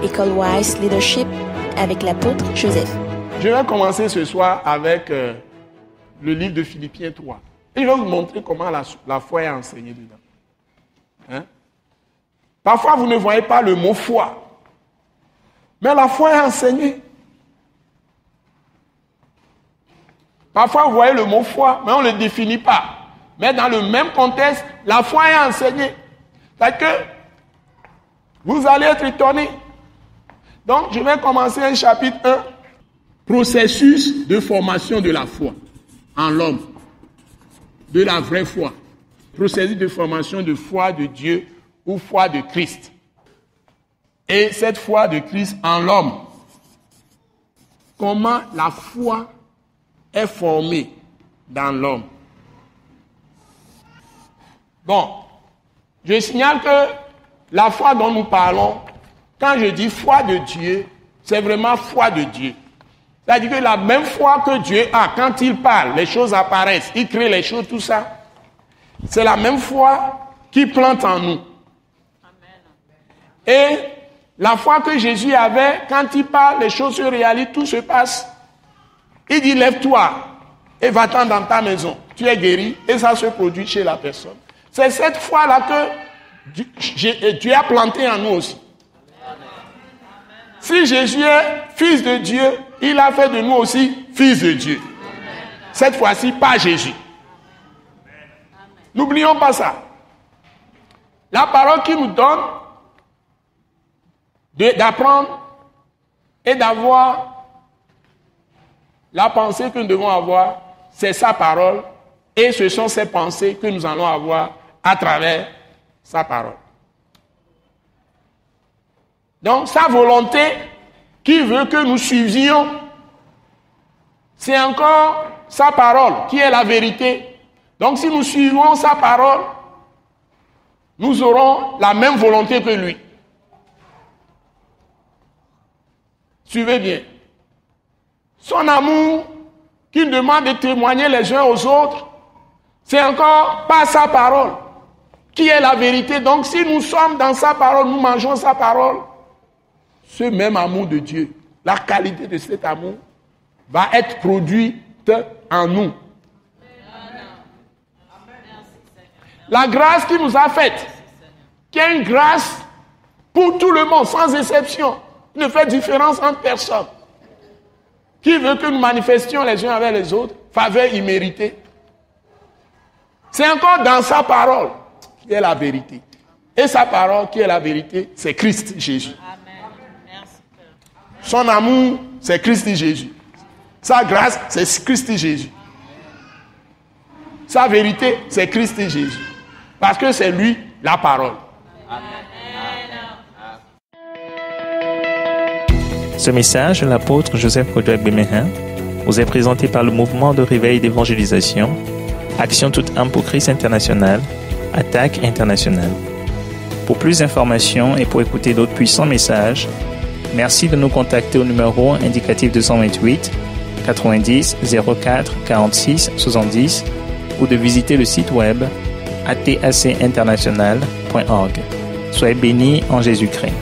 École Wise Leadership avec l'apôtre Joseph. Je vais commencer ce soir avec le livre de Philippiens 3. Et je vais vous montrer comment la foi est enseignée dedans. Hein? Parfois, vous ne voyez pas le mot foi. Mais la foi est enseignée. Parfois, vous voyez le mot foi, mais on ne le définit pas. Mais dans le même contexte, la foi est enseignée. C'est que vous allez être étonnés. Donc, je vais commencer un chapitre 1. Processus de formation de la foi en l'homme. De la vraie foi. Processus de formation de foi de Dieu ou foi de Christ. Et cette foi de Christ en l'homme. Comment la foi est formée dans l'homme. Bon, je signale que la foi dont nous parlons, quand je dis foi de Dieu, c'est vraiment foi de Dieu. C'est-à-dire que la même foi que Dieu a, quand il parle, les choses apparaissent, il crée les choses, tout ça, c'est la même foi qui plante en nous. Et la foi que Jésus avait, quand il parle, les choses se réalisent, tout se passe. Il dit, lève-toi et va-t'en dans ta maison. Tu es guéri et ça se produit chez la personne. C'est cette foi-là que Dieu a planté en nous aussi. Si Jésus est fils de Dieu, il a fait de nous aussi fils de Dieu. Cette fois-ci, pas Jésus. N'oublions pas ça. La parole qui nous donne d'apprendre et d'avoir la pensée que nous devons avoir, c'est sa parole et ce sont ces pensées que nous allons avoir à travers sa parole. Donc, sa volonté qui veut que nous suivions, c'est encore sa parole qui est la vérité. Donc, si nous suivons sa parole, nous aurons la même volonté que lui. Suivez bien. Son amour qu'il demande de témoigner les uns aux autres, c'est encore pas sa parole qui est la vérité. Donc, si nous sommes dans sa parole, nous mangeons sa parole, ce même amour de Dieu, la qualité de cet amour va être produite en nous. La grâce qui nous a faite, qui est une grâce pour tout le monde, sans exception, ne fait différence entre personne, qui veut que nous manifestions les uns avec les autres, faveur imméritée. C'est encore dans sa parole qui est la vérité. Et sa parole qui est la vérité, c'est Christ Jésus. Son amour, c'est Christ Jésus. Sa grâce, c'est Christ Jésus. Sa vérité, c'est Christ Jésus. Parce que c'est lui, la parole. Ce message de l'apôtre Joseph Kodouak Bemehin vous est présenté par le mouvement de réveil d'évangélisation, Action toute âme pour Christ international, Attaque internationale. Pour plus d'informations et pour écouter d'autres puissants messages, merci de nous contacter au numéro indicatif 228 90 04 46 70 ou de visiter le site web atacinternational.org. Soyez bénis en Jésus-Christ.